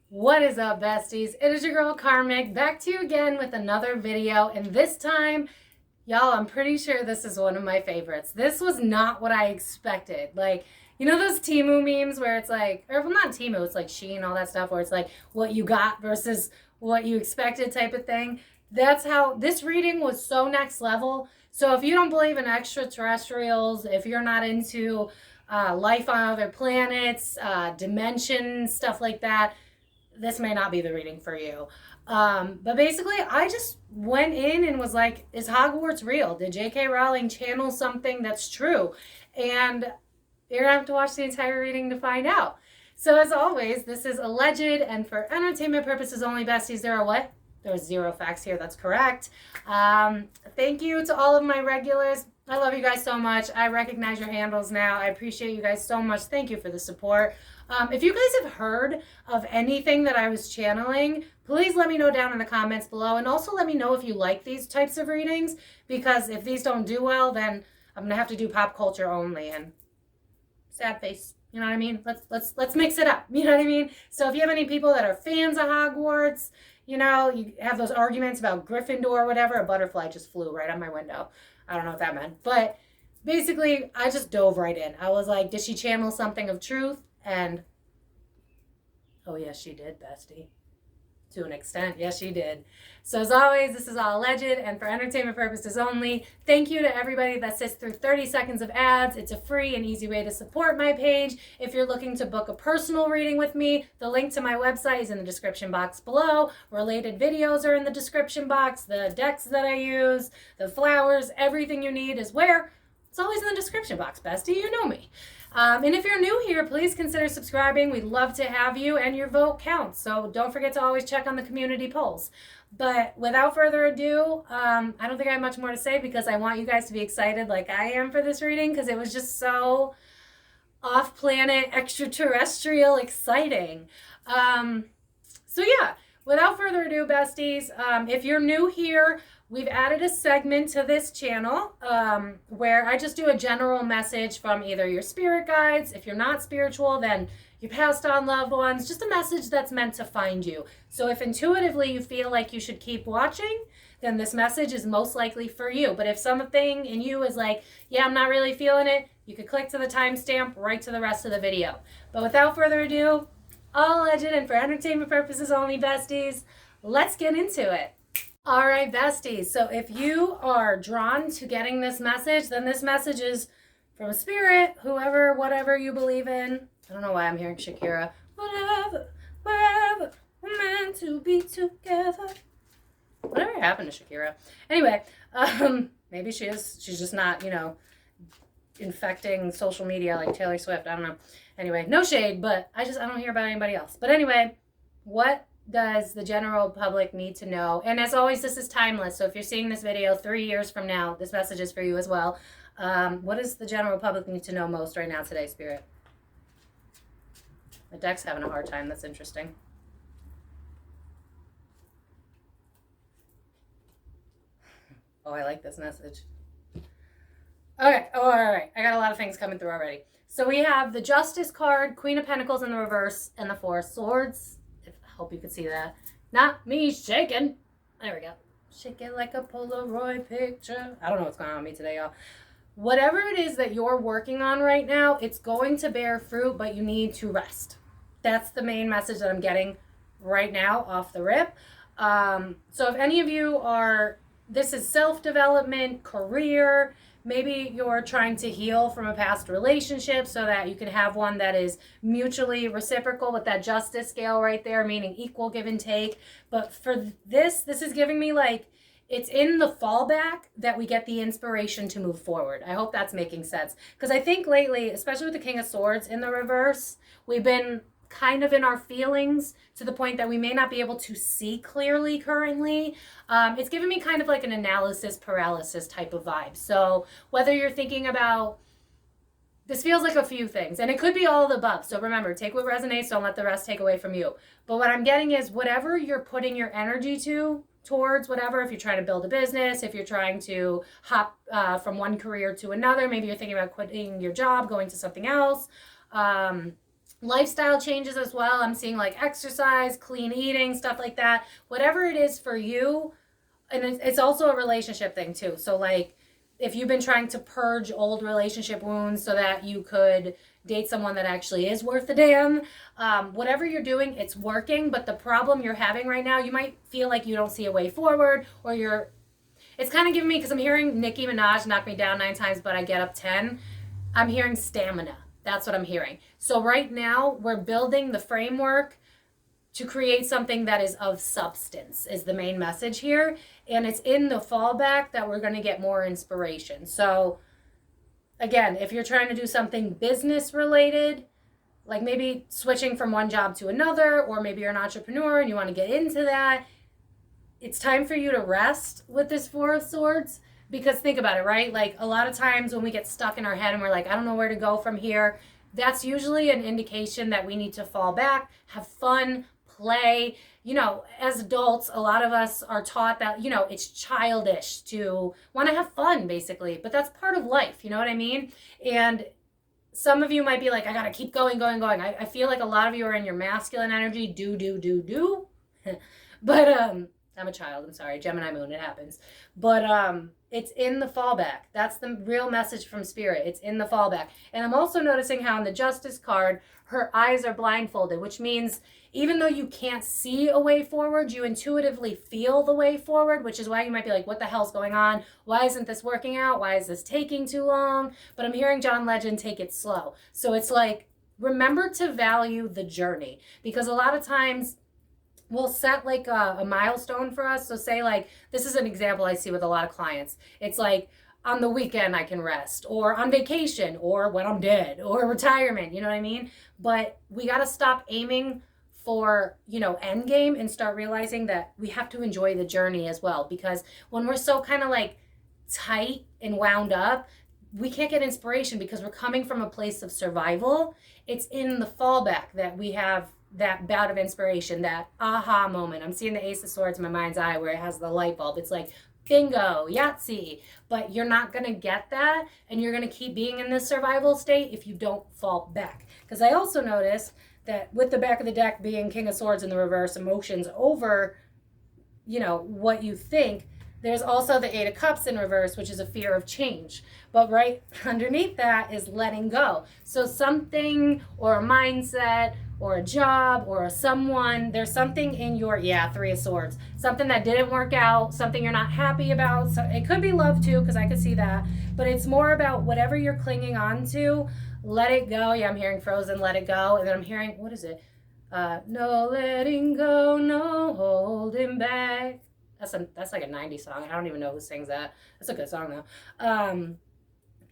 What is up, besties? It is your girl Karmic, back to you again with another video, and this time, y'all, I'm pretty sure this is one of my favorites. This was not what I expected. Like, you know those Temu memes where it's like, or well, not Temu, it's like Shein, all that stuff, where it's like what you got versus what you expected type of thing. That's how this reading was, so next level. So if you don't believe in extraterrestrials, if you're not into life on other planets, dimensions, stuff like that, this may not be the reading for you. But basically, I just went in and was like, is Hogwarts real? Did J.K. Rowling channel something that's true? And you're going to have to watch the entire reading to find out. So as always, this is alleged and for entertainment purposes only, besties. There are what? There's 0 facts here. That's correct. Thank you to all of my regulars. I love you guys so much. I recognize your handles now. I appreciate you guys so much. Thank you for the support. If you guys have heard of anything that I was channeling, please let me know down in the comments below. And also let me know if you like these types of readings, because if these don't do well, then I'm going to have to do pop culture only. And sad face. You know what I mean? Let's mix it up. You know what I mean? So if you have any people that are fans of Hogwarts, you know, you have those arguments about Gryffindor or whatever, a butterfly just flew right on my window. I don't know what that meant. But basically, I just dove right in. I was like, did she channel something of truth? And, oh yes, she did, bestie. To an extent, yes, she did. So as always, this is all alleged and for entertainment purposes only. Thank you to everybody that sits through 30 seconds of ads. It's a free and easy way to support my page. If you're looking to book a personal reading with me, the link to my website is in the description box below. Related videos are in the description box. The decks that I use, the flowers, everything you need is where? It's always in the description box, bestie. You know me. And if you're new here, please consider subscribing. We'd love to have you, and your vote counts. So don't forget to always check on the community polls. But without further ado, I don't think I have much more to say, because I want you guys to be excited like I am for this reading, because it was just so off-planet, extraterrestrial, exciting. So yeah, without further ado, besties, if you're new here, we've added a segment to this channel where I just do a general message from either your spirit guides. If you're not spiritual, then your passed on loved ones, just a message that's meant to find you. So if intuitively you feel like you should keep watching, then this message is most likely for you. But if something in you is like, yeah, I'm not really feeling it, you could click to the timestamp right to the rest of the video. But without further ado, all alleged and for entertainment purposes only, besties, let's get into it. All right, besties, so if you are drawn to getting this message, then this message is from a spirit, whoever, whatever you believe in. I don't know why I'm hearing Shakira. Whatever, wherever, we're meant to be together. Whatever happened to Shakira? Anyway, maybe she's just not, you know, infecting social media like Taylor Swift. I don't know. Anyway, no shade, but I don't hear about anybody else. But anyway, what does the general public need to know? And as always, this is timeless. So if you're seeing this video 3 years from now, this message is for you as well. What does the general public need to know most right now today, Spirit? The deck's having a hard time. That's interesting. Oh, I like this message. Okay. Oh, all right. I got a lot of things coming through already. So we have the Justice card, Queen of Pentacles in the reverse, and the Four of Swords. Hope you could see that. Not me shaking. There we go. Shake it like a Polaroid picture. I don't know what's going on with me today, y'all. Whatever it is that you're working on right now, it's going to bear fruit, but you need to rest. That's the main message that I'm getting right now off the rip. So if any of you are, this is self-development, career, maybe you're trying to heal from a past relationship so that you can have one that is mutually reciprocal with that justice scale right there, meaning equal give and take. But for this is giving me like, it's in the fallback that we get the inspiration to move forward. I hope that's making sense. Because I think lately, especially with the King of Swords in the reverse, we've been kind of in our feelings to the point that we may not be able to see clearly currently. It's giving me kind of like an analysis paralysis type of vibe. So whether you're thinking about, this feels like a few things, and it could be all of the above. So remember, take what resonates, don't let the rest take away from you. But what I'm getting is whatever you're putting your energy to, towards whatever, if you're trying to build a business, if you're trying to hop from one career to another, maybe you're thinking about quitting your job, going to something else. Lifestyle changes as well. I'm seeing like exercise, clean eating, stuff like that. Whatever it is for you. And it's also a relationship thing too. So like if you've been trying to purge old relationship wounds so that you could date someone that actually is worth a damn, whatever you're doing, it's working. But the problem you're having right now, you might feel like you don't see a way forward, or it's kind of giving me, because I'm hearing Nicki Minaj knock me down 9 times, but I get up 10. I'm hearing stamina. That's what I'm hearing. So right now we're building the framework to create something that is of substance is the main message here. And it's in the fallback that we're going to get more inspiration. So again, if you're trying to do something business related, like maybe switching from one job to another, or maybe you're an entrepreneur and you want to get into that, it's time for you to rest with this Four of Swords. Because think about it, right? Like a lot of times when we get stuck in our head and we're like, I don't know where to go from here, that's usually an indication that we need to fall back, have fun, play. You know, as adults, a lot of us are taught that, you know, it's childish to want to have fun, basically. But that's part of life, you know what I mean? And some of you might be like, I got to keep going. I feel like a lot of you are in your masculine energy, do. But I'm a child, I'm sorry, Gemini moon, it happens. But it's in the fallback. That's the real message from Spirit. It's in the fallback. And I'm also noticing how in the Justice card, her eyes are blindfolded, which means even though you can't see a way forward, you intuitively feel the way forward, which is why you might be like, what the hell's going on? Why isn't this working out? Why is this taking too long? But I'm hearing John Legend, take it slow. So it's like, remember to value the journey, because a lot of times we'll set like a milestone for us. So say like, this is an example I see with a lot of clients. It's like, on the weekend I can rest, or on vacation, or when I'm dead, or retirement, you know what I mean? But we got to stop aiming for, you know, end game and start realizing that we have to enjoy the journey as well. Because when we're so kind of like tight and wound up, we can't get inspiration because we're coming from a place of survival. It's in the fallback that we have that bout of inspiration, that aha moment. I'm seeing the Ace of Swords in my mind's eye where it has the light bulb. It's like, bingo, Yahtzee. But you're not going to get that, and you're going to keep being in this survival state if you don't fall back. Because I also noticed that with the back of the deck being King of Swords in the reverse, emotions over, you know, what you think, there's also the Eight of Cups in reverse, which is a fear of change. But right underneath that is letting go. So something, or a mindset, or a job, or a someone, there's something in your, Three of Swords, something that didn't work out, something you're not happy about. So it could be love too, because I could see that. But it's more about whatever you're clinging on to, let it go. Yeah, I'm hearing Frozen, let it go. And then I'm hearing, what is it? No letting go, no holding back. That's like a 90s song. I don't even know who sings that. That's a good song though.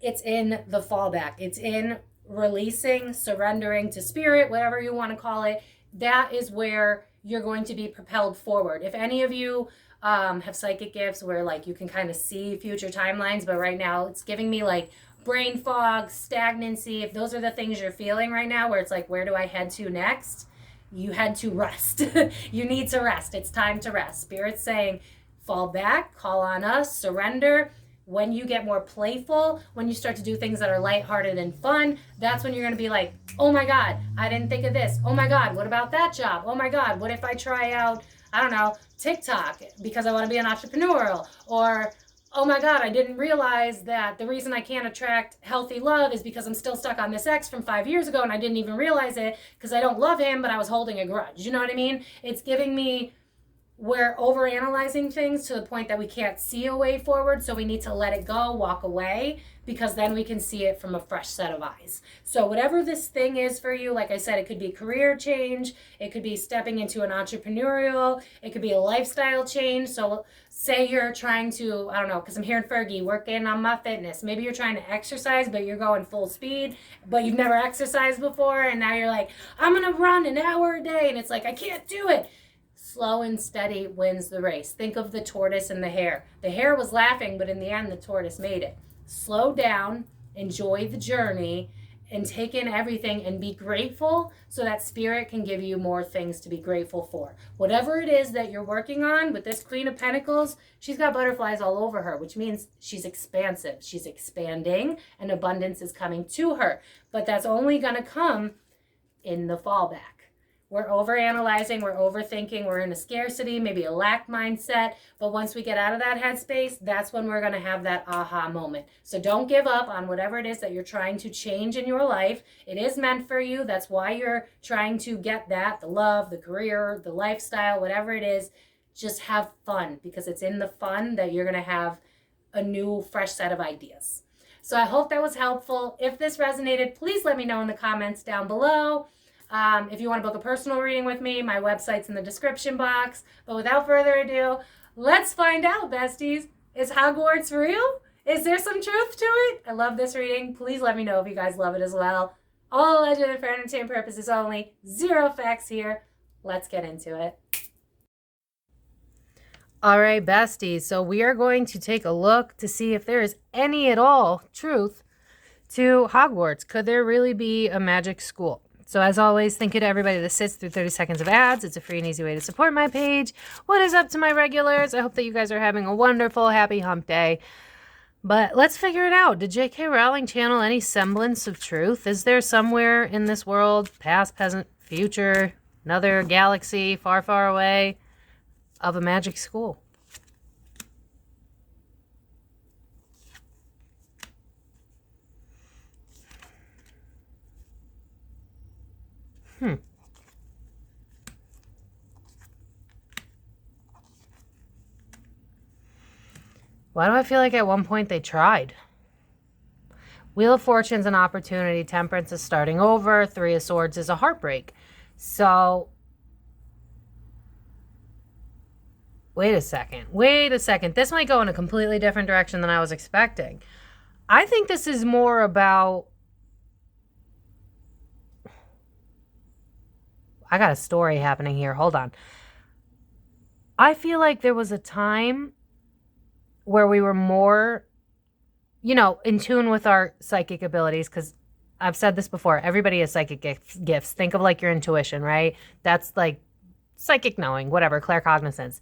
It's in the fallback. It's in releasing, surrendering to spirit, whatever you want to call it. That is where you're going to be propelled forward. If any of you have psychic gifts where like you can kind of see future timelines, but right now it's giving me like brain fog, stagnancy. If those are the things you're feeling right now, where it's like, where do I head to next? You had to rest. You need to rest. It's time to rest. Spirit's saying, fall back, call on us, surrender. When you get more playful, when you start to do things that are lighthearted and fun, that's when you're going to be like, oh my God, I didn't think of this. Oh my God, what about that job? Oh my God, what if I try out, I don't know, TikTok because I want to be an entrepreneurial? Or, oh my God, I didn't realize that the reason I can't attract healthy love is because I'm still stuck on this ex from 5 years ago and I didn't even realize it because I don't love him, but I was holding a grudge. You know what I mean? It's giving me, we're overanalyzing things to the point that we can't see a way forward. So we need to let it go, walk away, because then we can see it from a fresh set of eyes. So whatever this thing is for you, like I said, it could be career change. It could be stepping into an entrepreneurial. It could be a lifestyle change. So say you're trying to, I don't know, because I'm hearing Fergie, working on my fitness. Maybe you're trying to exercise, but you're going full speed, but you've never exercised before. And now you're like, I'm going to run an hour a day. And it's like, I can't do it. Slow and steady wins the race. Think of the tortoise and the hare. The hare was laughing, but in the end, the tortoise made it. Slow down, enjoy the journey, and take in everything and be grateful so that spirit can give you more things to be grateful for. Whatever it is that you're working on with this Queen of Pentacles, she's got butterflies all over her, which means she's expansive. She's expanding and abundance is coming to her. But that's only going to come in the fallback. We're overanalyzing, we're overthinking, we're in a scarcity, maybe a lack mindset. But once we get out of that headspace, that's when we're going to have that aha moment. So don't give up on whatever it is that you're trying to change in your life. It is meant for you. That's why you're trying to get that, the love, the career, the lifestyle, whatever it is. Just have fun, because it's in the fun that you're going to have a new, fresh set of ideas. So I hope that was helpful. If this resonated, please let me know in the comments down below. If you want to book a personal reading with me, my website's in the description box. But without further ado, let's find out, besties. Is Hogwarts real? Is there some truth to it? I love this reading. Please let me know if you guys love it as well. All alleged and for entertainment purposes only. Zero facts here. Let's get into it. All right, besties. So we are going to take a look to see if there is any at all truth to Hogwarts. Could there really be a magic school? So as always, thank you to everybody that sits through 30 seconds of ads. It's a free and easy way to support my page. What is up to my regulars? I hope that you guys are having a wonderful, happy hump day. But let's figure it out. Did J.K. Rowling channel any semblance of truth? Is there somewhere in this world, past, present, future, another galaxy far, far away, of a magic school? Why do I feel like at one point they tried? Wheel of Fortune's an opportunity. Temperance is starting over. Three of Swords is a heartbreak. So, wait a second. This might go in a completely different direction than I was expecting. I think this is more about... I got a story happening here. Hold on. I feel like there was a time where we were more, in tune with our psychic abilities, because I've said this before, everybody has psychic gifts. Think of like your intuition, right? That's like psychic knowing, whatever, claircognizance.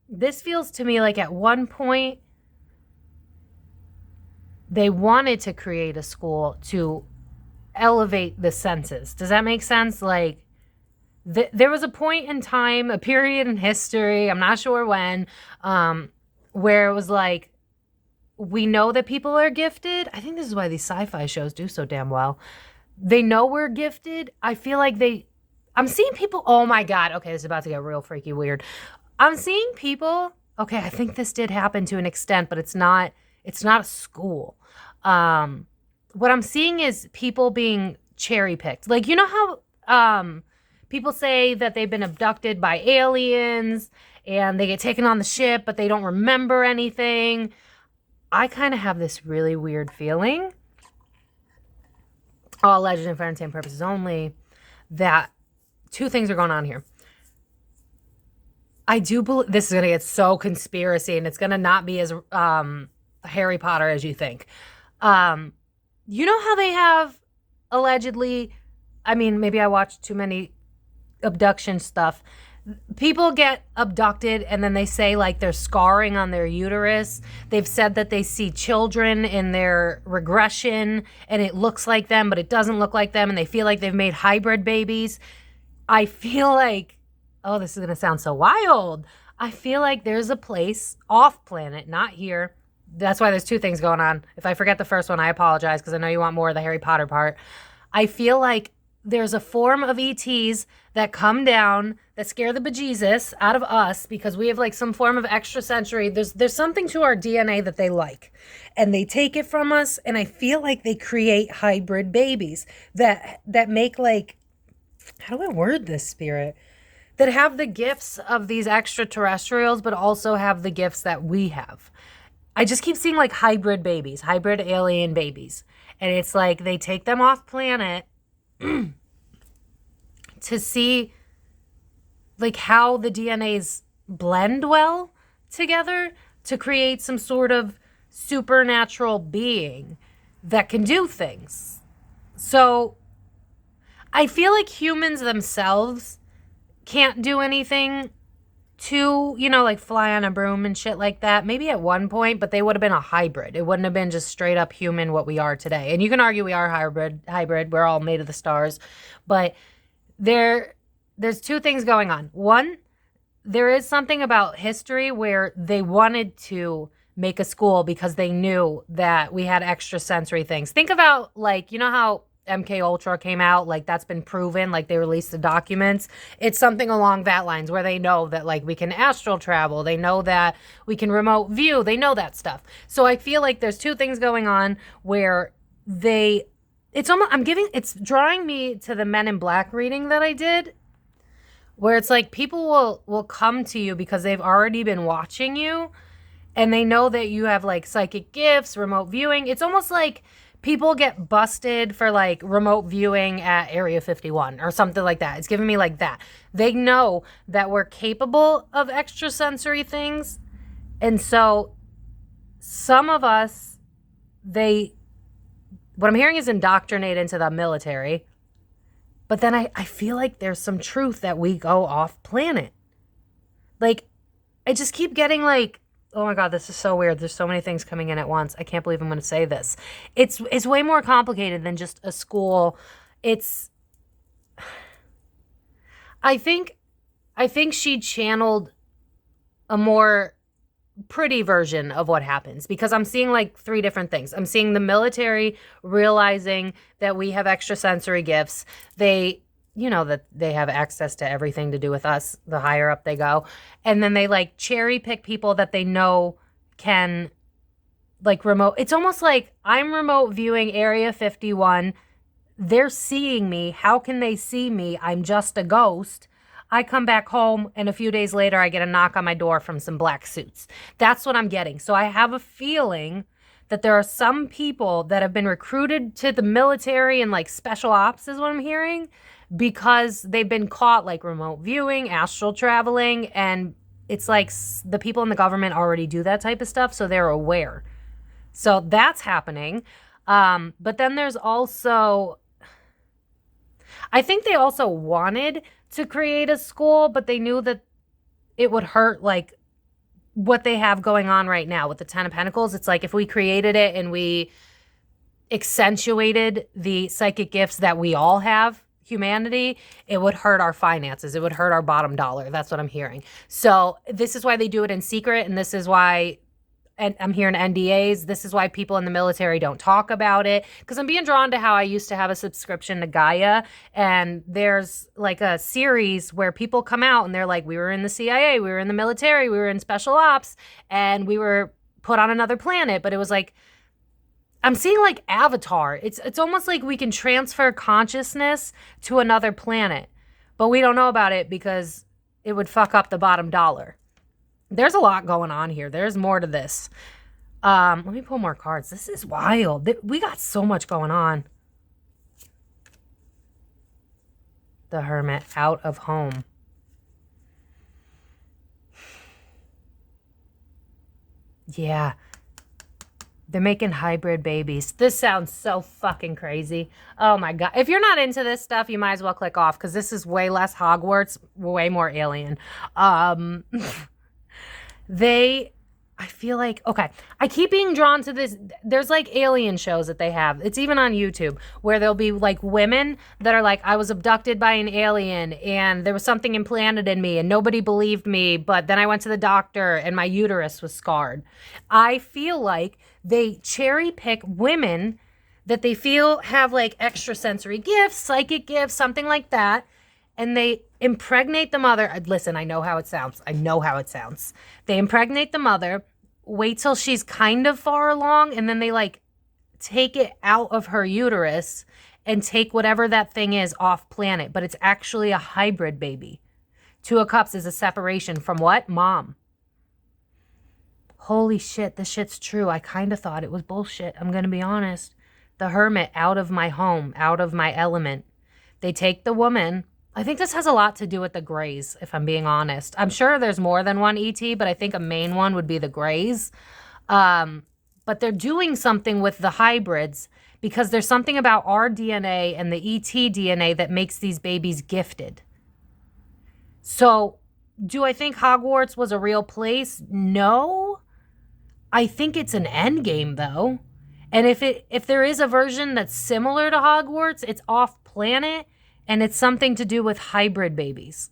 This feels to me like at one point they wanted to create a school to elevate the senses. Does that make sense? Like, there was a point in time, a period in history, I'm not sure when, where it was like, we know that people are gifted. I think this is why these sci-fi shows do so damn well. They know we're gifted. I feel like I'm seeing people, oh my God, okay, this is about to get real freaky weird. I'm seeing people, okay, I think this did happen to an extent, but it's not a school. What I'm seeing is people being cherry picked. Like, you know how people say that they've been abducted by aliens and they get taken on the ship, but they don't remember anything. I kind of have this really weird feeling, all alleged and for entertainment purposes only, that two things are going on here. I do believe this is going to get so conspiracy, and it's going to not be as Harry Potter as you think. You know how they have allegedly, I mean, maybe I watched too many abduction stuff. People get abducted and then they say like there's scarring on their uterus. They've said that they see children in their regression and it looks like them, but it doesn't look like them, and they feel like they've made hybrid babies. I feel like, oh, this is going to sound so wild. I feel like there's a place off planet, not here. That's why there's two things going on. If I forget the first one, I apologize, because I know you want more of the Harry Potter part. I feel like there's a form of ETs that come down that scare the bejesus out of us because we have like some form of extrasensory. There's something to our DNA that they like, and they take it from us. And I feel like they create hybrid babies that make like, how do I word this, spirit? That have the gifts of these extraterrestrials, but also have the gifts that we have. I just keep seeing like hybrid babies, hybrid alien babies. And it's like they take them off planet to see like how the DNAs blend well together to create some sort of supernatural being that can do things. So I feel like humans themselves can't do anything to, you know, like fly on a broom and shit like that. Maybe at one point, but they would have been a hybrid. It wouldn't have been just straight up human what we are today. And you can argue we are hybrid. We're all made of the stars. But there's two things going on. One, there is something about history where they wanted to make a school because they knew that we had extrasensory things. Think about, like, you know how MK Ultra came out, like that's been proven, like they released the documents. It's something along that lines where they know that like we can astral travel. They know that we can remote view. They know that stuff. So I feel like there's two things going on where it's drawing me to the Men in Black reading that I did, where it's like people will come to you because they've already been watching you and they know that you have like psychic gifts, remote viewing. It's almost like people get busted for like remote viewing at Area 51 or something like that. It's giving me like that. They know that we're capable of extrasensory things. And so some of us, what I'm hearing is indoctrinate into the military. But then I feel like there's some truth that we go off planet. Like, I just keep getting like, oh my God, this is so weird. There's so many things coming in at once. I can't believe I'm going to say this. It's way more complicated than just a school. I think she channeled a more pretty version of what happens, because I'm seeing like three different things. I'm seeing the military realizing that we have extrasensory gifts. They, you know, that they have access to everything to do with us, the higher up they go. And then they like cherry pick people that they know can like remote. It's almost like I'm remote viewing Area 51. They're seeing me. How can they see me? I'm just a ghost. I come back home and a few days later I get a knock on my door from some black suits. That's what I'm getting. So I have a feeling that there are some people that have been recruited to the military and like special ops is what I'm hearing, because they've been caught like remote viewing, astral traveling, and it's like the people in the government already do that type of stuff, so they're aware. So that's happening. But then there's also, I think they also wanted to create a school, but they knew that it would hurt like what they have going on right now with the Ten of Pentacles. It's like if we created it and we accentuated the psychic gifts that we all have, humanity, it would hurt our finances. It would hurt our bottom dollar. That's what I'm hearing. So this is why they do it in secret, and this is why, and I'm hearing NDAs. This is why people in the military don't talk about it, because I'm being drawn to how I used to have a subscription to Gaia, and there's like a series where people come out and they're like, we were in the CIA, we were in the military, we were in special ops, and we were put on another planet. But it was like, I'm seeing like Avatar. It's almost like we can transfer consciousness to another planet, but we don't know about it because it would fuck up the bottom dollar. There's a lot going on here. There's more to this. Let me pull more cards. This is wild. We got so much going on. The Hermit, out of home. Yeah. They're making hybrid babies. This sounds so fucking crazy. Oh my God. If you're not into this stuff, you might as well click off, because this is way less Hogwarts, way more alien. I feel like, okay, I keep being drawn to this. There's like alien shows that they have. It's even on YouTube where there'll be like women that are like, I was abducted by an alien and there was something implanted in me and nobody believed me, but then I went to the doctor and my uterus was scarred. I feel like they cherry pick women that they feel have like extrasensory gifts, psychic gifts, something like that, and they impregnate the mother. Listen, I know how it sounds. They impregnate the mother, wait till she's kind of far along, and then they like take it out of her uterus and take whatever that thing is off planet. But it's actually a hybrid baby. Two of Cups is a separation from what? Mom. Holy shit, this shit's true. I kind of thought it was bullshit. I'm going to be honest. The Hermit, out of my home, out of my element. They take the woman. I think this has a lot to do with the Greys, if I'm being honest. I'm sure there's more than one ET, but I think a main one would be the Greys. But they're doing something with the hybrids because there's something about our DNA and the ET DNA that makes these babies gifted. So do I think Hogwarts was a real place? No. I think it's an end game, though. And if there is a version that's similar to Hogwarts, it's off planet and it's something to do with hybrid babies.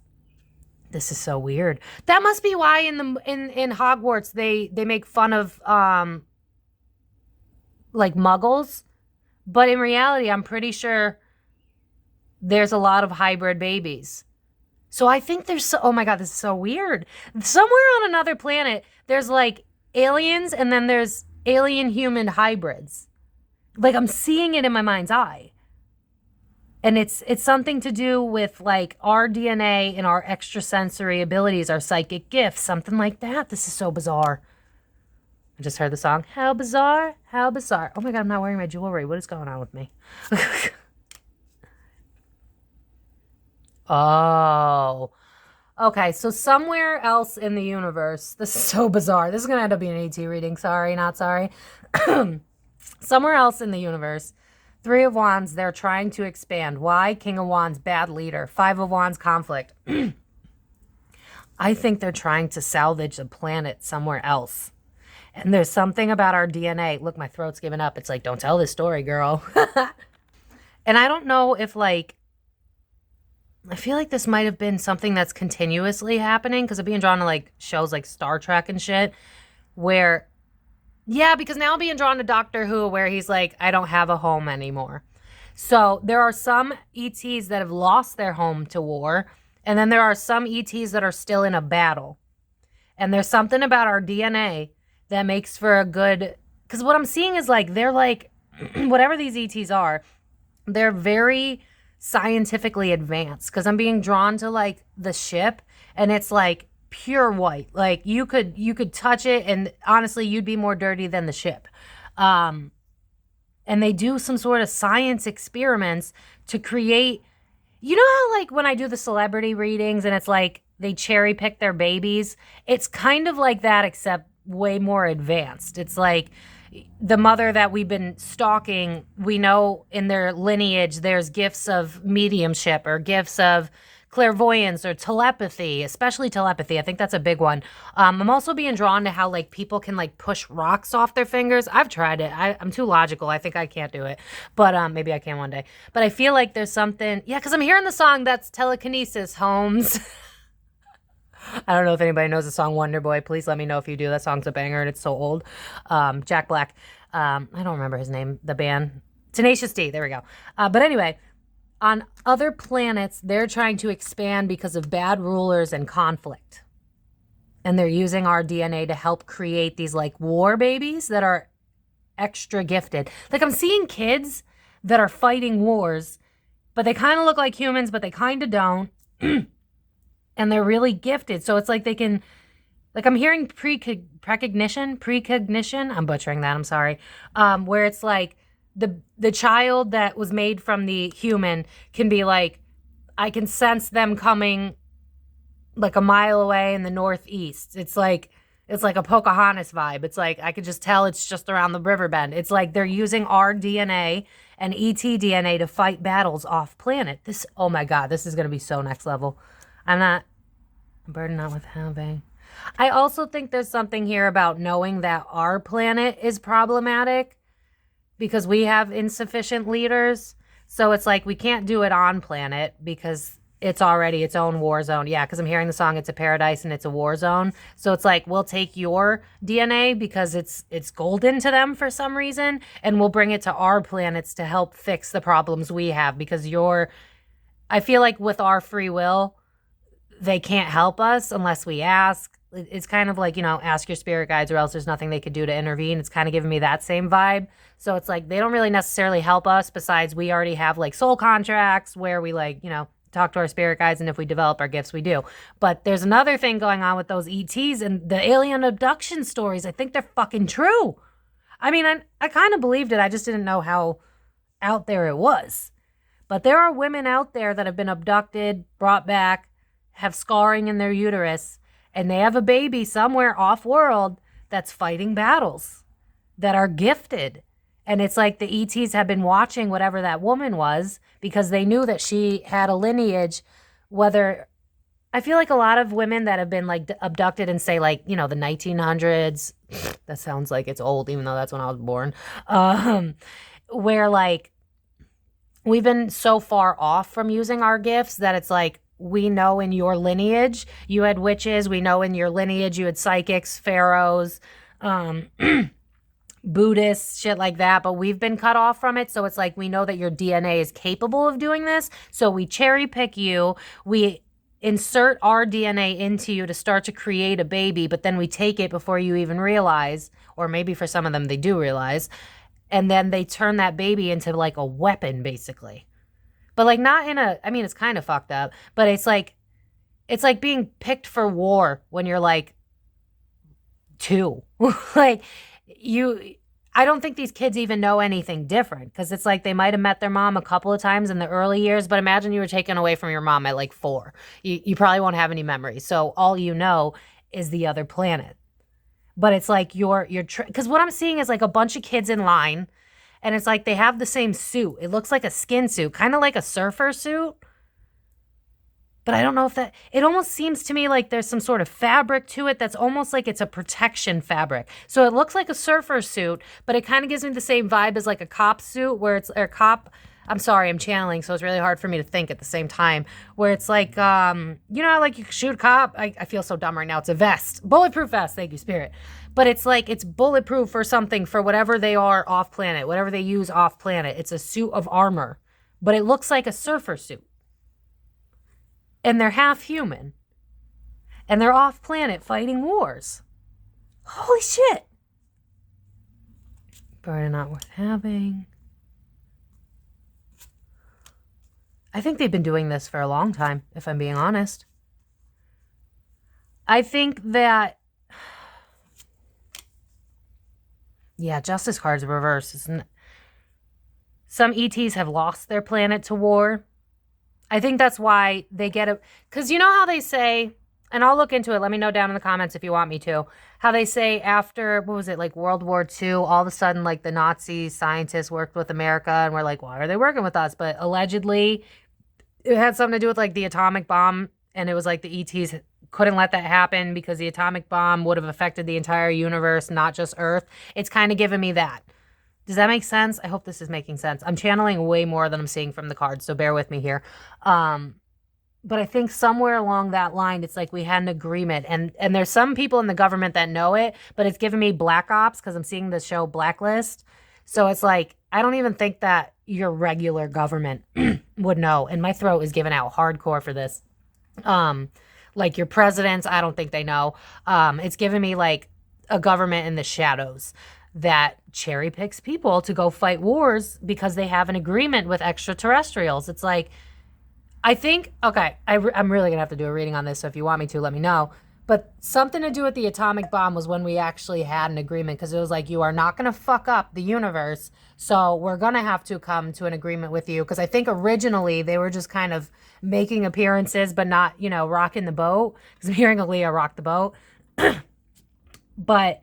This is so weird. That must be why in Hogwarts they make fun of like muggles, but in reality I'm pretty sure there's a lot of hybrid babies. So I think there's oh my god, this is so weird. Somewhere on another planet there's like aliens and then there's alien human hybrids. Like I'm seeing it in my mind's eye. And it's something to do with like our DNA and our extrasensory abilities, our psychic gifts, something like that. This is so bizarre. I just heard the song, How Bizarre, How Bizarre. Oh my god, I'm not wearing my jewelry. What is going on with me? Oh. Okay, so somewhere else in the universe, this is so bizarre. This is going to end up being an ET reading. Sorry, not sorry. Somewhere else in the universe, 3 of Wands, they're trying to expand. Why? King of Wands, bad leader. 5 of Wands, conflict. I think they're trying to salvage the planet somewhere else. And there's something about our DNA. Look, my throat's giving up. It's like, don't tell this story, girl. And I don't know if, like, I feel like this might have been something that's continuously happening because I'm being drawn to, like, shows like Star Trek and shit where... Yeah, because now I'm being drawn to Doctor Who where he's like, I don't have a home anymore. So there are some ETs that have lost their home to war. And then there are some ETs that are still in a battle. And there's something about our DNA that makes for a good... Because what I'm seeing is like, they're like, whatever these ETs are, they're very scientifically advanced. Because I'm being drawn to like the ship and it's like, pure white. Like you could touch it and honestly you'd be more dirty than the ship. And they do some sort of science experiments to create, you know how like when I do the celebrity readings and it's like they cherry pick their babies, it's kind of like that except way more advanced. It's like the mother that we've been stalking, we know in their lineage there's gifts of mediumship or gifts of clairvoyance or telepathy, especially telepathy. I think that's a big one. I'm also being drawn to how like people can like push rocks off their fingers. I've tried it. I'm too logical. I think I can't do it, but maybe I can one day. But I feel like there's something, yeah, because I'm hearing the song that's telekinesis, Holmes. I don't know if anybody knows the song Wonder Boy. Please let me know if you do. That song's a banger and it's so old. Jack Black. I don't remember his name, the band. Tenacious D. There we go. But anyway, on other planets, they're trying to expand because of bad rulers and conflict. And they're using our DNA to help create these like war babies that are extra gifted. Like I'm seeing kids that are fighting wars, but they kind of look like humans, but they kind of don't. And they're really gifted. So it's like they can, like I'm hearing precognition. I'm butchering that, I'm sorry. Where it's like, the child that was made from the human can be like, I can sense them coming like a mile away in the northeast. It's like a Pocahontas vibe. It's like, I could just tell it's just around the river bend. It's like they're using our DNA and ET DNA to fight battles off planet. This, oh my God, this is going to be so next level. I'm burdened not with having. I also think there's something here about knowing that our planet is problematic because we have insufficient leaders. So it's like we can't do it on planet because it's already its own war zone. Yeah, because I'm hearing the song, it's a paradise and it's a war zone. So it's like, we'll take your DNA because it's golden to them for some reason, and we'll bring it to our planets to help fix the problems we have because I feel like with our free will, they can't help us unless we ask. It's kind of like, you know, ask your spirit guides or else there's nothing they could do to intervene. It's kind of giving me that same vibe. So it's like, they don't really necessarily help us besides we already have like soul contracts where we like, you know, talk to our spirit guides. And if we develop our gifts, we do. But there's another thing going on with those ETs and the alien abduction stories. I think they're fucking true. I mean, I kind of believed it. I just didn't know how out there it was. But there are women out there that have been abducted, brought back, have scarring in their uterus, and they have a baby somewhere off-world that's fighting battles that are gifted. And it's like the ETs have been watching whatever that woman was because they knew that she had a lineage, whether I feel like a lot of women that have been like abducted in say like, you know, the 1900s, that sounds like it's old, even though that's when I was born, where like we've been so far off from using our gifts that it's like, we know in your lineage you had witches. We know in your lineage you had psychics, pharaohs, Buddhists, shit like that, but we've been cut off from it. So it's like, we know that your DNA is capable of doing this. So we cherry pick you. We insert our DNA into you to start to create a baby, but then we take it before you even realize, or maybe for some of them they do realize, and then they turn that baby into like a weapon basically. But like not in a, I mean, it's kind of fucked up, but it's like being picked for war when you're like 2. Like I don't think these kids even know anything different because it's like they might have met their mom a couple of times in the early years, but imagine you were taken away from your mom at like 4. You probably won't have any memories. So all you know is the other planet. But it's like because what I'm seeing is like a bunch of kids in line, and it's like they have the same suit. It looks like a skin suit, kind of like a surfer suit. But I don't know if it almost seems to me like there's some sort of fabric to it that's almost like it's a protection fabric. So it looks like a surfer suit, but it kind of gives me the same vibe as like a cop suit where it's, or cop, I'm sorry, I'm channeling, so it's really hard for me to think at the same time, where it's like, you know, like you shoot a cop. I feel so dumb right now. It's a vest, bulletproof vest. Thank you, Spirit. But it's like, it's bulletproof for something, for whatever they are off planet, whatever they use off planet. It's a suit of armor, but it looks like a surfer suit. And they're half human. And they're off planet fighting wars. Holy shit. Burden not worth having. I think they've been doing this for a long time, if I'm being honest. I think that, yeah, Justice card's reversed. Isn't it? Some ETs have lost their planet to war. I think that's why they get it. Because you know how they say, and I'll look into it, let me know down in the comments if you want me to, how they say after, what was it, like World War II, all of a sudden, like the Nazi scientists worked with America, and we're like, why are they working with us? But allegedly, it had something to do with like the atomic bomb, and it was like the ETs couldn't let that happen because the atomic bomb would have affected the entire universe, not just Earth. It's kind of giving me that. Does that make sense? I hope this is making sense. I'm channeling way more than I'm seeing from the cards, so bear with me here. But I think somewhere along that line, it's like we had an agreement. And there's some people in the government that know it, but it's giving me black ops because I'm seeing the show Blacklist. So it's like, I don't even think that your regular government would know. And my throat is giving out hardcore for this. Like your presidents, I don't think they know. It's giving me like a government in the shadows that cherry picks people to go fight wars because they have an agreement with extraterrestrials. It's like, I think, okay, I'm really going to have to do a reading on this, so if you want me to, let me know. But something to do with the atomic bomb was when we actually had an agreement, because it was like, you are not going to fuck up the universe, so we're going to have to come to an agreement with you. Because I think originally they were just kind of making appearances, but not, you know, rocking the boat. Because I'm hearing Aaliyah rock the boat. But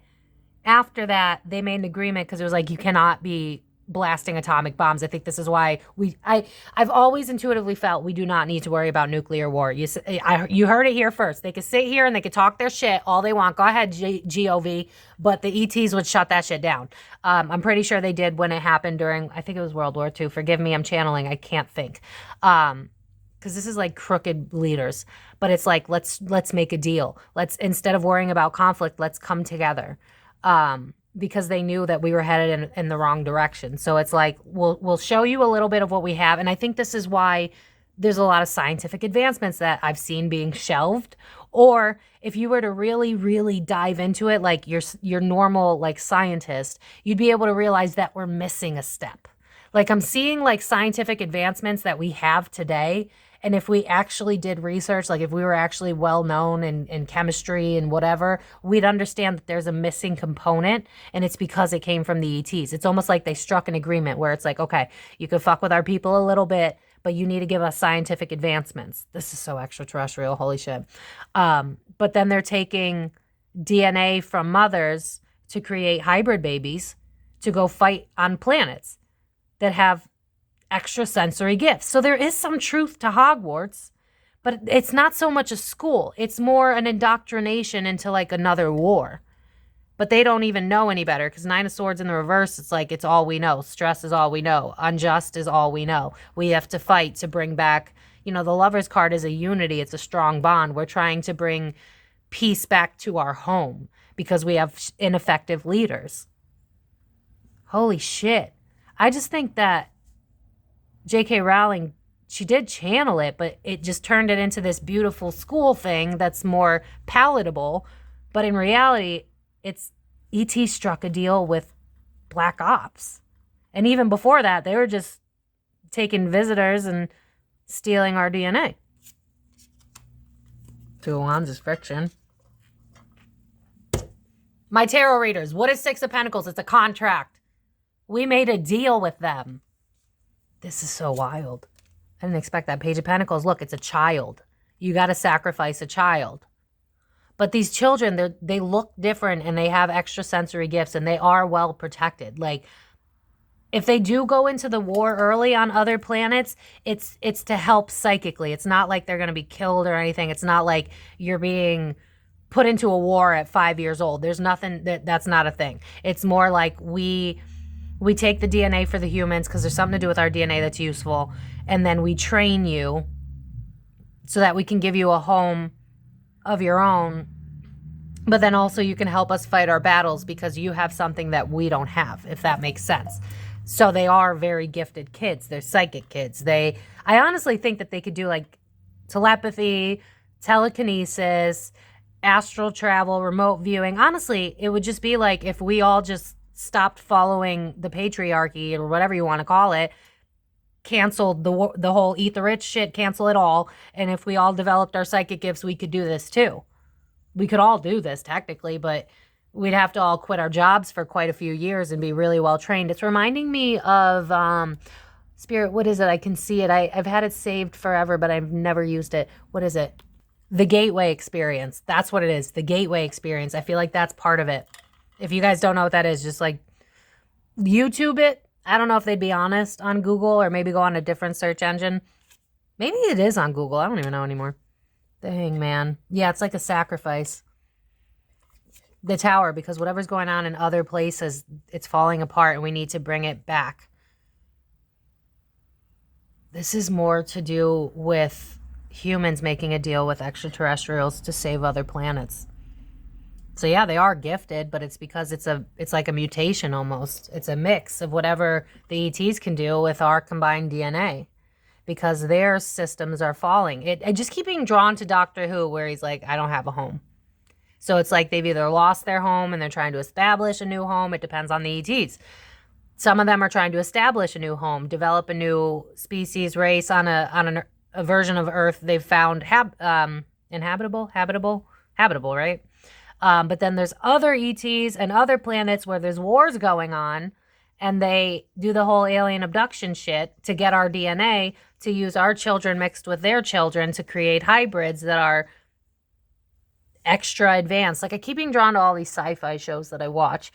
after that, they made an agreement because it was like, you cannot be blasting atomic bombs. I think this is why I've always intuitively felt we do not need to worry about nuclear war. You heard it here first. They could sit here and they could talk their shit all they want. Go ahead, GOV. But the ETs would shut that shit down. I'm pretty sure they did when it happened during, I think it was World War II. Forgive me, I'm channeling. I can't think. Because this is like crooked leaders. But it's like, let's make a deal. Instead of worrying about conflict, let's come together. Because they knew that we were headed in the wrong direction. So it's like, we'll show you a little bit of what we have. And I think this is why there's a lot of scientific advancements that I've seen being shelved. Or if you were to really, really dive into it, like your normal like scientist, you'd be able to realize that we're missing a step. Like I'm seeing like scientific advancements that we have today. And if we actually did research, like if we were actually well known in chemistry and whatever, we'd understand that there's a missing component, and it's because it came from the ETs. It's almost like they struck an agreement where it's like, okay, you can fuck with our people a little bit, but you need to give us scientific advancements. This is so extraterrestrial, holy shit. But then they're taking DNA from mothers to create hybrid babies to go fight on planets that have extrasensory gifts. So there is some truth to Hogwarts, but it's not so much a school. It's more an indoctrination into like another war. But they don't even know any better because Nine of Swords in the reverse, it's like it's all we know. Stress is all we know. Unjust is all we know. We have to fight to bring back, you know, the Lover's card is a unity. It's a strong bond. We're trying to bring peace back to our home because we have ineffective leaders. Holy shit. I just think that J.K. Rowling, she did channel it, but it just turned it into this beautiful school thing that's more palatable. But in reality, it's E.T. struck a deal with Black Ops. And even before that, they were just taking visitors and stealing our DNA. Two of Wands is friction. My tarot readers, what is Six of Pentacles? It's a contract. We made a deal with them. This is so wild. I didn't expect that. Page of Pentacles. Look, it's a child. You got to sacrifice a child. But these children, they look different and they have extrasensory gifts and they are well protected. Like, if they do go into the war early on other planets, it's to help psychically. It's not like they're going to be killed or anything. It's not like you're being put into a war at 5 years old. There's nothing, that's not a thing. It's more like we take the DNA for the humans because there's something to do with our DNA that's useful. And then we train you so that we can give you a home of your own, but then also you can help us fight our battles because you have something that we don't have, if that makes sense. So they are very gifted kids. They're psychic kids. I honestly think that they could do like telepathy, telekinesis, astral travel, remote viewing. Honestly, it would just be like if we all just stopped following the patriarchy or whatever you want to call it, canceled the whole eat the rich shit, cancel it all. And if we all developed our psychic gifts, we could do this too. We could all do this technically, but we'd have to all quit our jobs for quite a few years and be really well trained. It's reminding me of Spirit. What is it? I can see it. I've had it saved forever, but I've never used it. What is it? The Gateway Experience. That's what it is. The Gateway Experience. I feel like that's part of it. If you guys don't know what that is, just like YouTube it. I don't know if they'd be honest on Google or maybe go on a different search engine. Maybe it is on Google. I don't even know anymore. The Hangman. Yeah, it's like a sacrifice. The Tower, because whatever's going on in other places, it's falling apart and we need to bring it back. This is more to do with humans making a deal with extraterrestrials to save other planets. So yeah, they are gifted, but it's because it's like a mutation almost. It's a mix of whatever the ETs can do with our combined DNA because their systems are falling. I just keep being drawn to Doctor Who where he's like, I don't have a home. So it's like they've either lost their home and they're trying to establish a new home. It depends on the ETs. Some of them are trying to establish a new home, develop a new species, race on a version of Earth they've found habitable, right? But then there's other ETs and other planets where there's wars going on and they do the whole alien abduction shit to get our DNA to use our children mixed with their children to create hybrids that are extra advanced. Like I keep being drawn to all these sci-fi shows that I watch.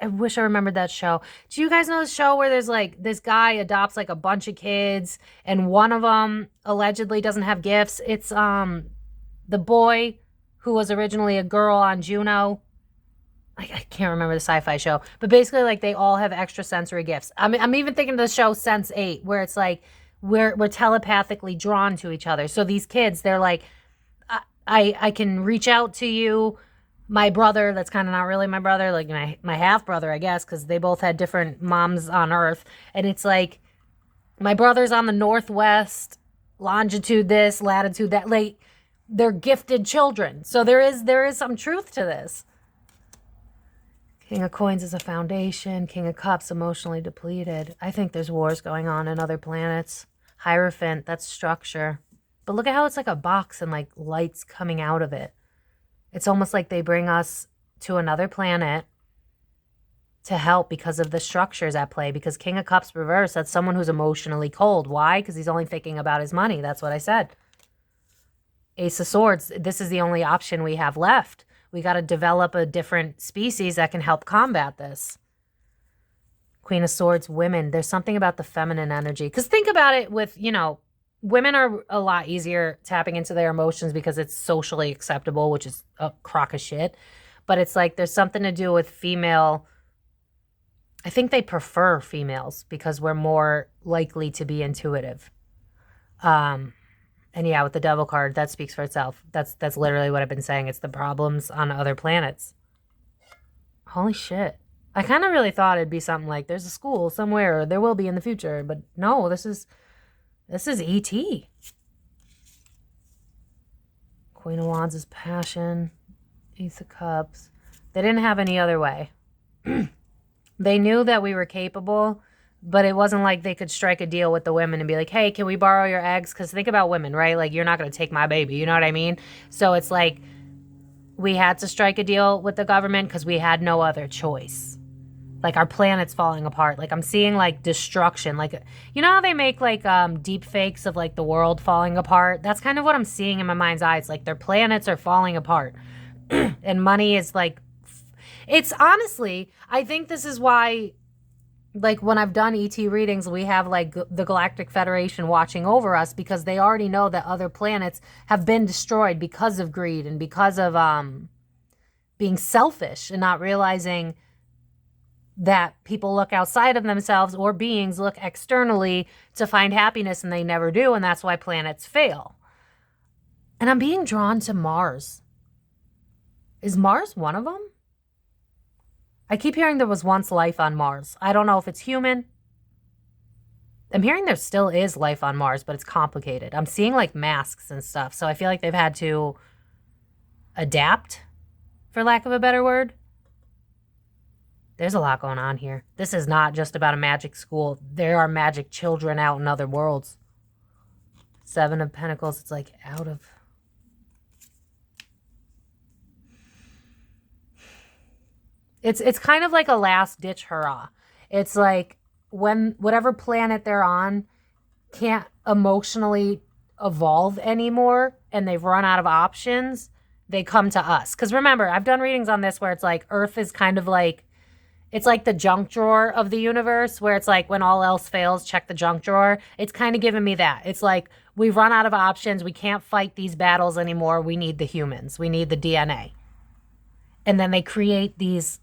I wish I remembered that show. Do you guys know the show where there's like this guy adopts like a bunch of kids and one of them allegedly doesn't have gifts? It's the boy who was originally a girl on Juno. I can't remember the sci-fi show, but basically like they all have extrasensory gifts. I'm even thinking of the show Sense8 where it's like we're telepathically drawn to each other. So these kids, they're like, I can reach out to you. My brother, that's kind of not really my brother, like my half-brother, I guess, because they both had different moms on Earth. And it's like, my brother's on the northwest, longitude this, latitude that. Like, they're gifted children. So there is some truth to this. King of Coins is a foundation. King of Cups, emotionally depleted. I think there's wars going on in other planets. Hierophant, that's structure. But look at how it's like a box and like lights coming out of it. It's almost like they bring us to another planet to help because of the structures at play. Because King of Cups reverse, that's someone who's emotionally cold. Why? Because he's only thinking about his money. That's what I said. Ace of Swords, this is the only option we have left. We got to develop a different species that can help combat this. Queen of Swords, women. There's something about the feminine energy. Because think about it with, you know, women are a lot easier tapping into their emotions because it's socially acceptable, which is a crock of shit. But it's like there's something to do with female. I think they prefer females because we're more likely to be intuitive. And yeah, with the devil card, that speaks for itself. That's literally what I've been saying. It's the problems on other planets. Holy shit. I kind of really thought it'd be something like there's a school somewhere, or there will be in the future, but no, this is E.T. Queen of Wands is passion. Ace of Cups. They didn't have any other way. They knew that we were capable, but it wasn't like they could strike a deal with the women and be like, hey, can we borrow your eggs? Because think about women, right? Like, you're not going to take my baby. You know what I mean? So it's like we had to strike a deal with the government because we had no other choice. Like, our planet's falling apart. Like, I'm seeing, like, destruction. Like, you know how they make, like, deep fakes of, like, the world falling apart? That's kind of what I'm seeing in my mind's eye. It's like their planets are falling apart. And money is, like, it's honestly, I think this is why, like, when I've done ET readings, we have, like, the Galactic Federation watching over us because they already know that other planets have been destroyed because of greed and because of being selfish and not realizing that people look outside of themselves, or beings look externally to find happiness, and they never do, and that's why planets fail. And I'm being drawn to Mars. Is Mars one of them? I keep hearing there was once life on Mars. I don't know if it's human. I'm hearing there still is life on Mars, but it's complicated. I'm seeing, like, masks and stuff, so I feel like they've had to adapt, for lack of a better word. There's a lot going on here. This is not just about a magic school. There are magic children out in other worlds. Seven of Pentacles. It's like out of... It's kind of like a last-ditch hurrah. It's like when whatever planet they're on can't emotionally evolve anymore and they've run out of options, they come to us. Because remember, I've done readings on this where it's like Earth is kind of like... It's like the junk drawer of the universe, where it's like when all else fails, check the junk drawer. It's kind of giving me that. It's like we've run out of options. We can't fight these battles anymore. We need the humans. We need the DNA. And then they create these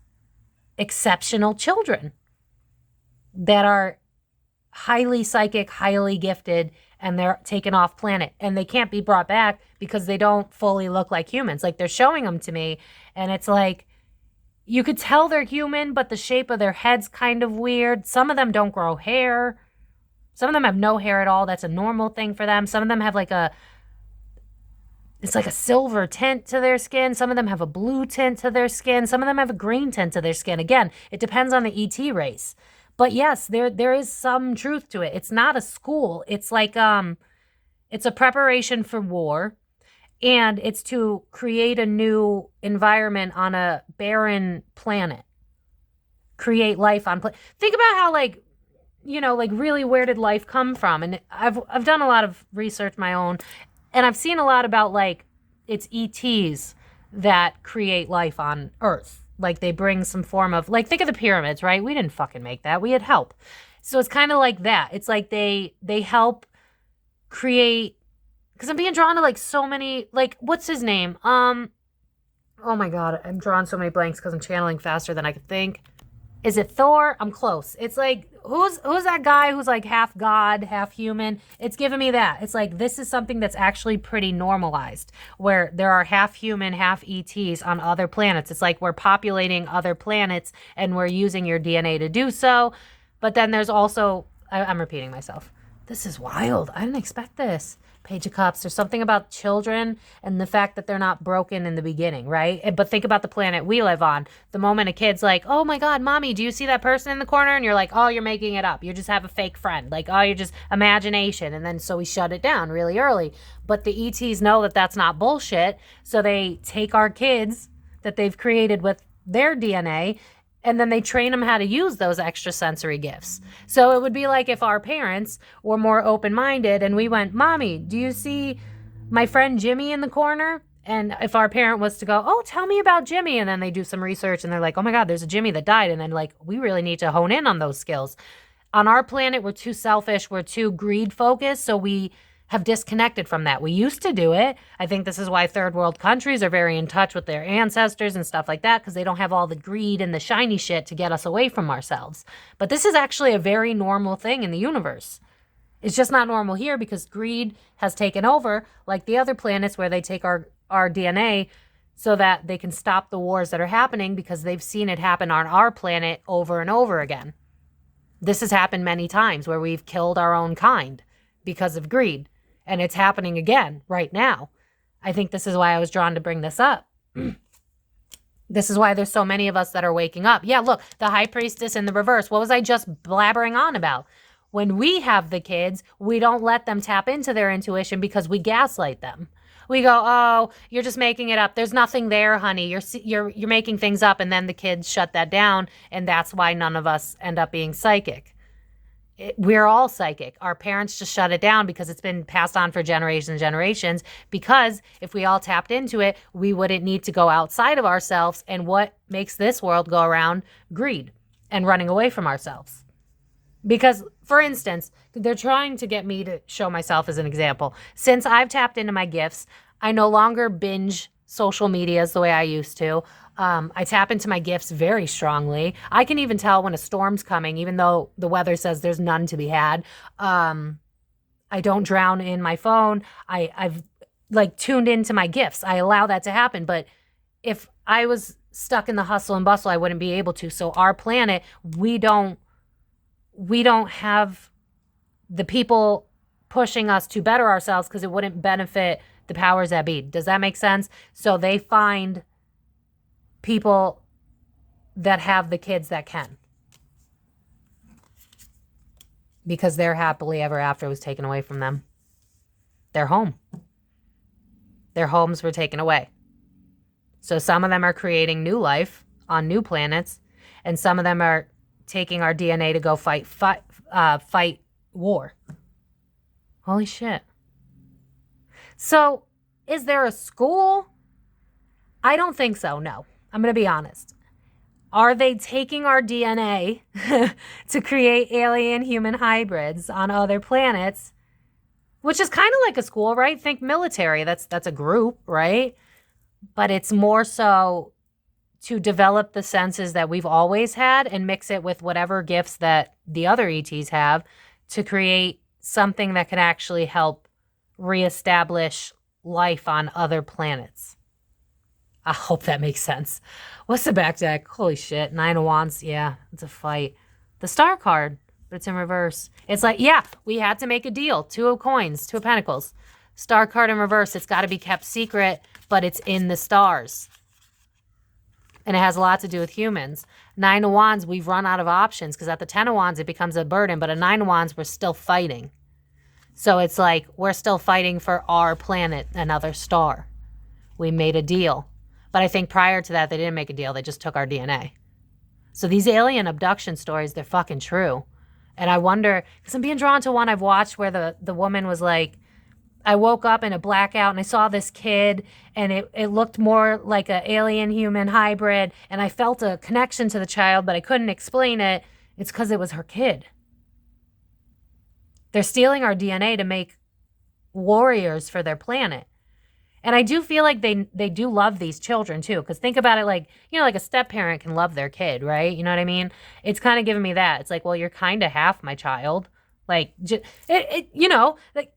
exceptional children that are highly psychic, highly gifted, and they're taken off planet. And they can't be brought back because they don't fully look like humans. Like, they're showing them to me, and it's like, you could tell they're human, but the shape of their head's kind of weird. Some of them don't grow hair. Some of them have no hair at all. That's a normal thing for them. Some of them have it's like a silver tint to their skin. Some of them have a blue tint to their skin. Some of them have a green tint to their skin. Again, it depends on the ET race. But yes, there is some truth to it. It's not a school. It's like, it's a preparation for war. And it's to create a new environment on a barren planet. Create life on think about how, like, you know, like, really, where did life come from? And I've done a lot of research my own, and I've seen a lot about, like, it's ETs that create life on Earth. Like, they bring some form of, like, think of the pyramids, right? We didn't fucking make that. We had help. So it's kind of like that. It's like they help create. Because I'm being drawn to, like, so many, like, what's his name? Oh my God, I'm drawing so many blanks because I'm channeling faster than I could think. Is it Thor? I'm close. It's like, who's that guy who's like half god, half human? It's giving me that. It's like, this is something that's actually pretty normalized, where there are half human, half ETs on other planets. It's like we're populating other planets and we're using your DNA to do so. But then there's also, I'm repeating myself. This is wild. I didn't expect this. Page of Cups. There's something about children and the fact that they're not broken in the beginning, right? But think about the planet we live on. The moment a kid's like, oh my God, mommy, do you see that person in the corner? And you're like, oh, you're making it up. You just have a fake friend. Like, oh, you're just imagination. And then so we shut it down really early. But the ETs know that that's not bullshit. So they take our kids that they've created with their DNA, and then they train them how to use those extrasensory gifts. So it would be like if our parents were more open-minded and we went, Mommy, do you see my friend Jimmy in the corner? And if our parent was to go, oh, tell me about Jimmy, and then they do some research and they're like, oh my God, there's a Jimmy that died. And then like, we really need to hone in on those skills. On our planet, we're too selfish. We're too greed focused. So we have disconnected from that. We used to do it. I think this is why third world countries are very in touch with their ancestors and stuff like that, because they don't have all the greed and the shiny shit to get us away from ourselves. But this is actually a very normal thing in the universe. It's just not normal here because greed has taken over, like the other planets where they take our DNA so that they can stop the wars that are happening because they've seen it happen on our planet over and over again. This has happened many times where we've killed our own kind because of greed. And it's happening again right now. I think this is why I was drawn to bring this up. This is why there's so many of us that are waking up. Yeah, look, the high priestess in the reverse. What was I just blabbering on about? When we have the kids, we don't let them tap into their intuition because we gaslight them. We go, oh, you're just making it up. There's nothing there, honey. You're making things up. And then the kids shut that down. And that's why none of us end up being psychic. We're all psychic. Our parents just shut it down because it's been passed on for generations and generations. Because if we all tapped into it, we wouldn't need to go outside of ourselves. And what makes this world go around? Greed and running away from ourselves. Because, for instance, they're trying to get me to show myself as an example. Since I've tapped into my gifts, I no longer binge social medias the way I used to. I tap into my gifts very strongly. I can even tell when a storm's coming, even though the weather says there's none to be had. I don't drown in my phone. I've like tuned into my gifts. I allow that to happen. But if I was stuck in the hustle and bustle, I wouldn't be able to. So our planet, we don't have the people pushing us to better ourselves because it wouldn't benefit the powers that be. Does that make sense? So they find people that have the kids that can. Because their happily ever after was taken away from them. Their home. Their homes were taken away. So some of them are creating new life on new planets, and some of them are taking our DNA to go fight war. Holy shit. So, is there a school? I don't think so, no. I'm going to be honest. Are they taking our DNA to create alien-human hybrids on other planets? Which is kind of like a school, right? Think military. That's a group, right? But it's more so to develop the senses that we've always had and mix it with whatever gifts that the other ETs have to create something that can actually help reestablish life on other planets. I hope that makes sense. What's the back deck? Holy shit. 9 of Wands. Yeah, it's a fight. The Star card, but it's in reverse. It's like, yeah, we had to make a deal. 2 of Coins, 2 of Pentacles. Star card in reverse. It's got to be kept secret, but it's in the stars. And it has a lot to do with humans. 9 of Wands, we've run out of options because at the 10 of Wands, it becomes a burden. But at 9 of Wands, we're still fighting. So it's like we're still fighting for our planet, another star. We made a deal. But I think prior to that, they didn't make a deal. They just took our DNA. So these alien abduction stories, they're fucking true. And I wonder, because I'm being drawn to one I've watched where the woman was like, I woke up in a blackout and I saw this kid and it looked more like an alien-human hybrid and I felt a connection to the child, but I couldn't explain it. It's because it was her kid. They're stealing our DNA to make warriors for their planet. And I do feel like they do love these children too. Because think about it like, like a step-parent can love their kid, right? You know what I mean? It's kind of giving me that. It's like, well, you're kind of half my child. Like, like,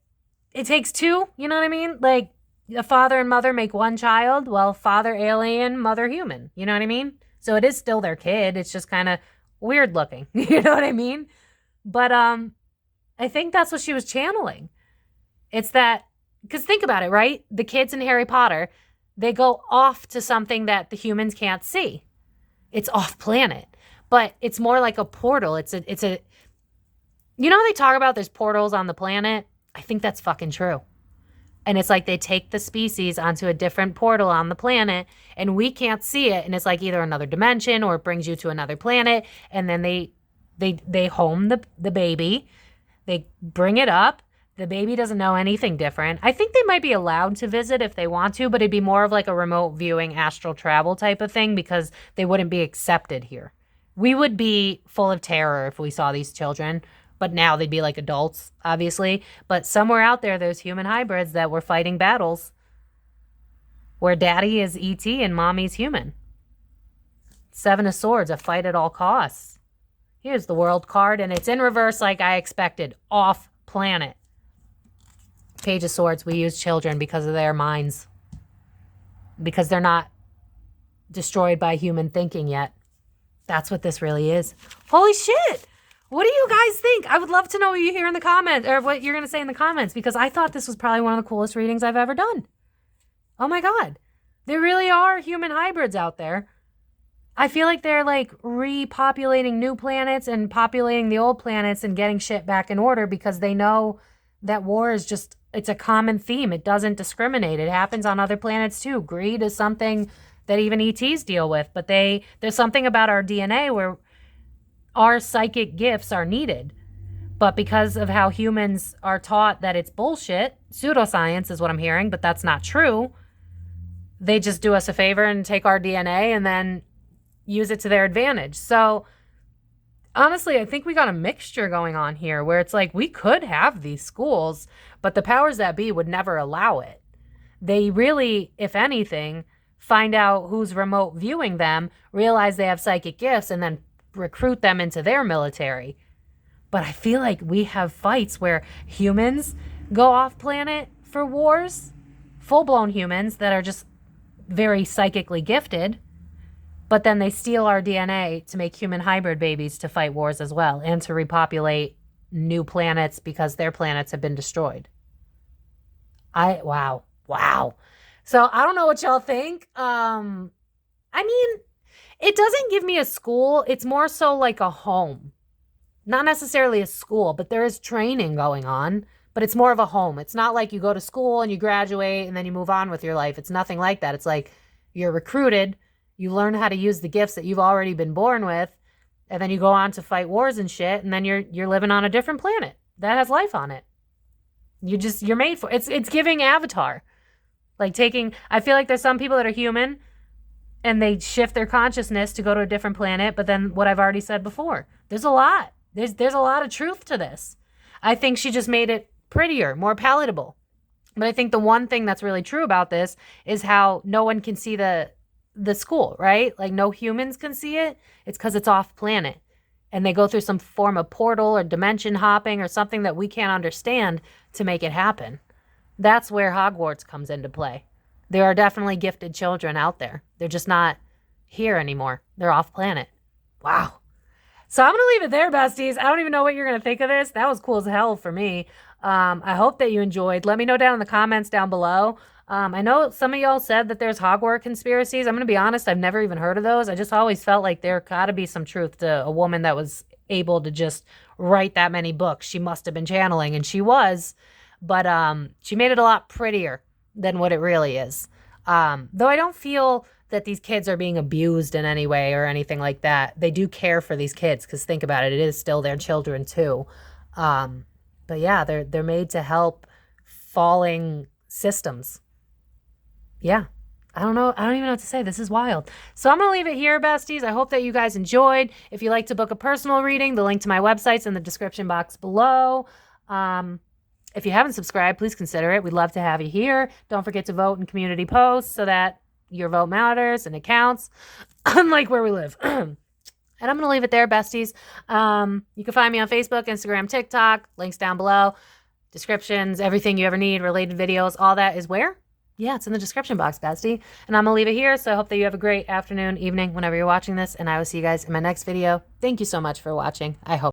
it takes 2, you know what I mean? Like, a father and mother make one child. Well, father alien, mother human. You know what I mean? So it is still their kid. It's just kind of weird looking. You know what I mean? But I think that's what she was channeling. It's that, because think about it, right? The kids in Harry Potter, they go off to something that the humans can't see. It's off planet. But it's more like a portal. It's a, you know how they talk about there's portals on the planet? I think that's fucking true. And it's like they take the species onto a different portal on the planet and we can't see it. And it's like either another dimension or it brings you to another planet. And then they home the baby. They bring it up. The baby doesn't know anything different. I think they might be allowed to visit if they want to, but it'd be more of like a remote viewing astral travel type of thing because they wouldn't be accepted here. We would be full of terror if we saw these children, but now they'd be like adults, obviously. But somewhere out there, there's human hybrids that were fighting battles where daddy is ET and mommy's human. Seven of Swords, a fight at all costs. Here's the World card, and it's in reverse like I expected. Off planet. Page of Swords, we use children because of their minds. Because they're not destroyed by human thinking yet. That's what this really is. Holy shit! What do you guys think? I would love to know what you hear in the comments, or what you're going to say in the comments, because I thought this was probably one of the coolest readings I've ever done. Oh my god. There really are human hybrids out there. I feel like they're like repopulating new planets and populating the old planets and getting shit back in order because they know that war is just, it's a common theme. It doesn't discriminate. It happens on other planets too. Greed is something that even ETs deal with, but there's something about our DNA where our psychic gifts are needed. But because of how humans are taught that it's bullshit, pseudoscience is what I'm hearing, but that's not true. They just do us a favor and take our DNA and then use it to their advantage. So honestly, I think we got a mixture going on here where it's like we could have these schools, but the powers that be would never allow it. They really, if anything, find out who's remote viewing them, realize they have psychic gifts, and then recruit them into their military. But I feel like we have fights where humans go off planet for wars, full-blown humans that are just very psychically gifted, but then they steal our DNA to make human hybrid babies to fight wars as well and to repopulate new planets because their planets have been destroyed. Wow. So I don't know what y'all think. I mean, it doesn't give me a school. It's more so like a home. Not necessarily a school, but there is training going on, but it's more of a home. It's not like you go to school and you graduate and then you move on with your life. It's nothing like that. It's like you're recruited. You learn how to use the gifts that you've already been born with, and then you go on to fight wars and shit, and then you're living on a different planet that has life on it. You're made for it. It's giving Avatar. Like I feel like there's some people that are human and they shift their consciousness to go to a different planet, but then what I've already said before, there's a lot. There's a lot of truth to this. I think she just made it prettier, more palatable. But I think the one thing that's really true about this is how no one can see the school, right? Like no humans can see it. It's because it's off planet. And they go through some form of portal or dimension hopping or something that we can't understand to make it happen. That's where Hogwarts comes into play. There are definitely gifted children out there. They're just not here anymore. They're off planet. Wow. So I'm going to leave it there, besties. I don't even know what you're going to think of this. That was cool as hell for me. I hope that you enjoyed. Let me know down in the comments down below. I know some of y'all said that there's Hogwarts conspiracies. I'm going to be honest, I've never even heard of those. I just always felt like there got to be some truth to a woman that was able to just write that many books. She must have been channeling, and she was. But she made it a lot prettier than what it really is. Though I don't feel that these kids are being abused in any way or anything like that. They do care for these kids because think about it, it is still their children too. But yeah, they're made to help falling systems. Yeah, I don't know. I don't even know what to say. This is wild. So I'm going to leave it here, besties. I hope that you guys enjoyed. If you'd like to book a personal reading, the link to my website's in the description box below. If you haven't subscribed, please consider it. We'd love to have you here. Don't forget to vote in community posts so that your vote matters and it counts, unlike where we live. And I'm going to leave it there, besties. You can find me on Facebook, Instagram, TikTok. Links down below. Descriptions, everything you ever need, related videos, all that is where? Yeah, it's in the description box, bestie. And I'm going to leave it here, so I hope that you have a great afternoon, evening, whenever you're watching this, and I will see you guys in my next video. Thank you so much for watching. I hope.